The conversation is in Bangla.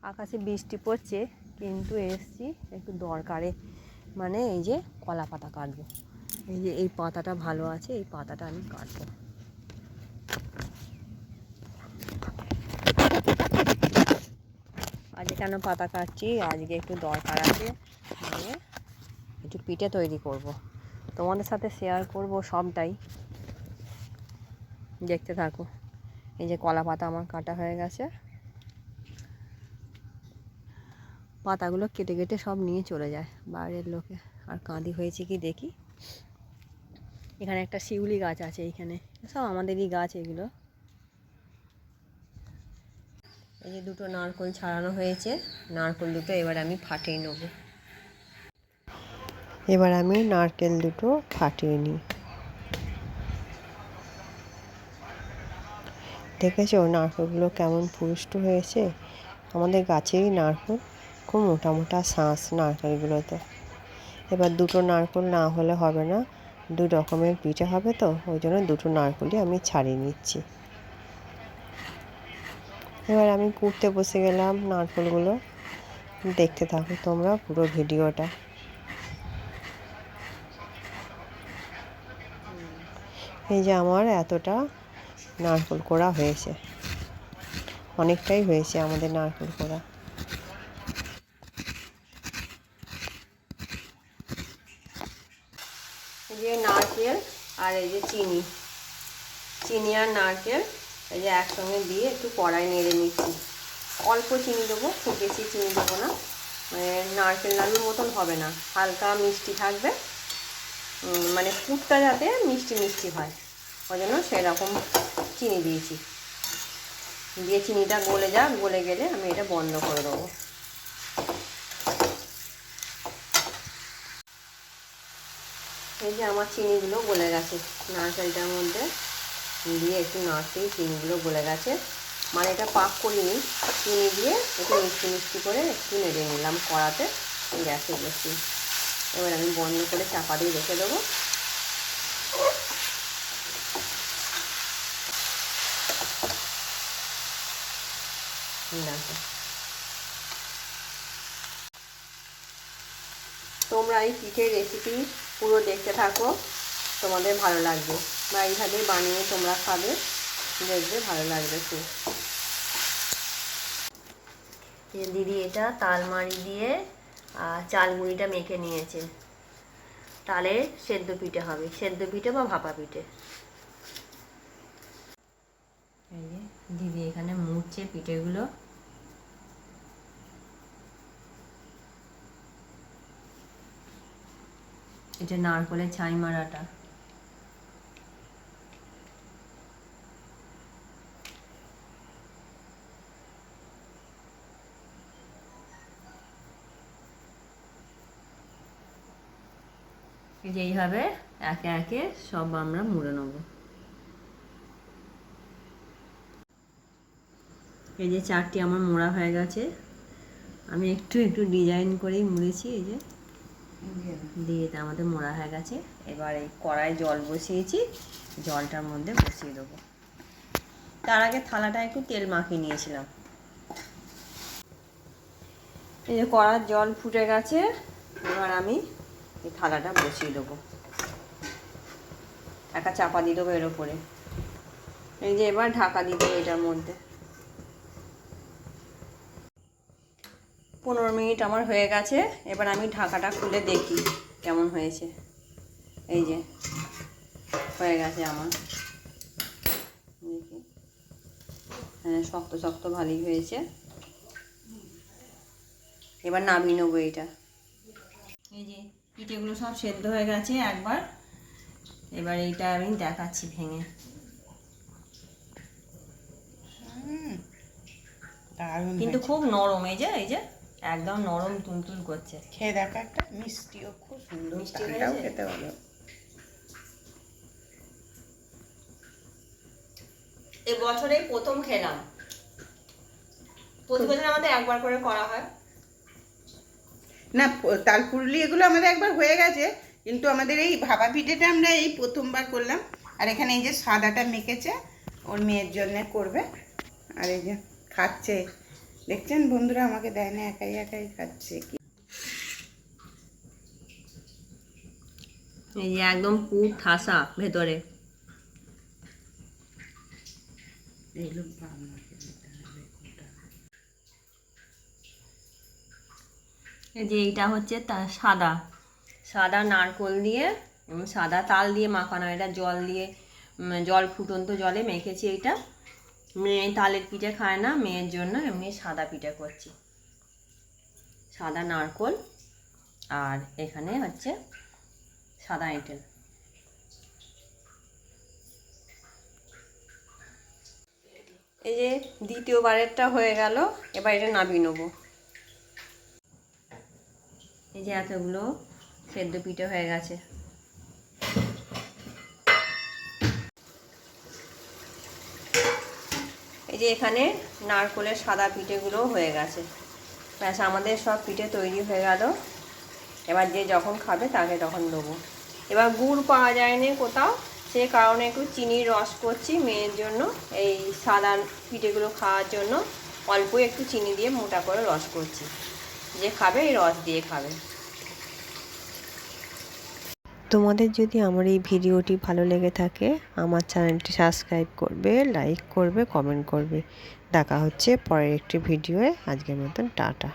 আকাশে বৃষ্টি পড়ছে, কিন্তু এসছি একটু দরকারে, মানে এই যে কলা পাতা কাটবো। এই যে এই পাতাটা ভালো আছে, এই পাতাটা আমি কাটবো। আজকে কেন পাতা কাটছি, আজকে একটু দরকার আছে, মানে একটু পিঠে তৈরি করব। তোমাদের সাথে শেয়ার করব সবটাই, দেখতে থাকো। এই যে কলা পাতা আমার কাটা হয়ে গেছে, পাতাগুলো কেটে কেটে সব নিয়ে চলে যায় বাইরের লোকে। আর কাঁদি হয়েছে কি দেখি। এখানে একটা শিউলি গাছ আছে, এইখানে সব আমাদেরই গাছ এগুলো। এই যে দুটো নারকেল ছাড়ানো হয়েছে, নারকেল দুটো এবার আমি ফাটিয়ে নেব। এবার আমি নারকেল দুটো ফাটিয়ে নিই। দেখেছো নারকেলগুলো কেমন পুষ্ট হয়েছে? আমাদের গাছেরই নারকেল, খুব মোটা মোটা শাঁস নারকেলগুলোতে। এবার দুটো নারকেল না হলে হবে না, দু রকমের পিঠে হবে তো, ওই জন্য দুটো নারকেলই আমি ছাড়িয়ে নিচ্ছি। এবার আমি কুটতে বসে গেলাম নারকেলগুলো, দেখতে থাকো তোমরা পুরো ভিডিওটা। এই যে আমার এতটা নারকেল কোড়া হয়েছে, অনেকটাই হয়েছে আমাদের নারকেল কোড়া। এই যে নারকেল আর এই যে চিনি, চিনি আর নারকেল এই যে একসঙ্গে দিয়ে একটু কড়াই নেড়ে নিচ্ছি। অল্প চিনি দেবো, খুব বেশি চিনি দেবো না, মানে নারকেল নাড়ুর মতন হবে না, হালকা মিষ্টি থাকবে, মানে পুরটা যাতে মিষ্টি মিষ্টি হয়, ওই জন্য সেরকম চিনি দিয়েছি। দিয়ে চিনিটা গলে যাক, গলে গেলে আমি এটা বন্ধ করে দেবো। এই যে আমার চিনিগুলো গলে গেছে, নারকেলটার মধ্যে দিয়ে একটু নাড়তেই চিনিগুলো গলে গেছে, মানে এটা পাক করিনি, চিনি দিয়ে একটু মিষ্টি মিষ্টি করে একটু নেড়ে নিলাম কড়াতে, গ্যাসে বসি। এবার আমি বন্ধ করে চাপা দিয়ে রেখে দেবো। তোমরা এই পিঠের রেসিপি পুরো দেখতে থাকো, তোমাদের ভালো লাগবে, বা এইভাবে বানিয়ে তোমরা খাবে, দেখবে ভালো লাগবে খুব। দিদি এটা তালমারি দিয়ে চাল মুড়িটা মেখে নিয়েছে, তালের সেদ্ধ পিঠে হবে, সেদ্ধ পিঠে বা ভাপা পিঠে। এই যে দিদি এখানে মুড়ছে পিঠেগুলো। এটা নারকেলের ছাই মারাটা। এই যে এইভাবে একে একে সব আমরা মুড়ে নেব। এই যে চারটি আমার মোড়া হয়ে গেছে, আমি একটু একটু ডিজাইন করেই মুড়েছি। এই যে দিয়ে আমাদের মোড়া হয়ে গেছে। এবার এই কড়াই জল বসিয়েছি, জলটার মধ্যে বসিয়ে দেবো। তার আগে থালাটা একটু তেল মাখিয়ে নিয়েছিলাম। এই যে কড়ার জল ফুটে গেছে, এবার আমি এই থালাটা বসিয়ে দেবো, একটা চাপা দিয়ে দেবো এর ওপরে। এই যে এবার ঢাকা দিয়ে দেবো এটার মধ্যে। 15 মিনিট আমার হয়ে গেছে, এবার আমি ঢাকাটা খুলে দেখি কেমন হয়েছে। এই যে হয়ে গেছে আমার, দেখি, হ্যাঁ শক্ত শক্ত ভালোই হয়েছে। এবার নামিয়ে নেবো এটা। এই যে পিঠেগুলো সব সেদ্ধ হয়ে গেছে একবার, এবার এইটা আমি দেখাচ্ছি ভেঙে। কিন্তু খুব নরম, এই যে একদম নরম তুলতুল করছে। খেয়ে দেখা একটা, মিষ্টিও খুব সুন্দর, মিষ্টিটাও খেতে ভালো। এই বছরেই প্রথম খেলাম, প্রতি বছর আমাদের একবার করে করা হয় না। তালপুরলি এগুলো আমাদের একবার হয়ে গেছে, কিন্তু আমাদের এই ভাপা পিঠেটা আমরা এই প্রথমবার করলাম। আর এখানে এই যে সাদাটা মেখেছে ওর মেয়ের জন্য করবে। আর এই যে খাচ্ছে, দেখছেন বন্ধুরা, আমাকে দেয় না, একাই একাই খাচ্ছে। কি এই যে একদম পুর ঠাসা ভেতরে। এই যে এইটা হচ্ছে সাদা সাদা নারকোল দিয়ে এবং সাদা তাল দিয়ে মাখানো। এটা জল দিয়ে জল ফুটন্ত জলে মেখেছি। এইটা মেয়ে তালের পিঠে খায় না, মেয়ের জন্য এমনি সাদা পিঠে করছি। সাদা নারকোল আর এখানে হচ্ছে সাদা এঁটেল। এই যে দ্বিতীয়বারেরটা হয়ে গেল, এবার এটা নামিয়ে নেবো। এই যে এতগুলো সেদ্ধ পিঠে হয়ে গেছে। এই যে এখানে নারকোলের সাদা পিঠেগুলো হয়ে গেছে। ব্যাস আমাদের সব পিঠে তৈরি হয়ে গেল। এবার যে যখন খাবে তাকে তখন দেবো। এবার গুড় পাওয়া যায়নি কোথাও, সে কারণে একটু চিনির রস করছি মেয়ের জন্য। এই সাদা পিঠেগুলো খাওয়ার জন্য অল্প একটু চিনি দিয়ে মোটা করে রস করছি। যে খাবে এই রস দিয়ে খাবে। তোমাদের যদি আমার এই ভিডিওটি ভালো লেগে থাকে আমার চ্যানেলটি সাবস্ক্রাইব করবে, লাইক করবে, কমেন্ট করবে। দেখা হচ্ছে পরের একটি ভিডিওয়ে। আজকের মতন টাটা।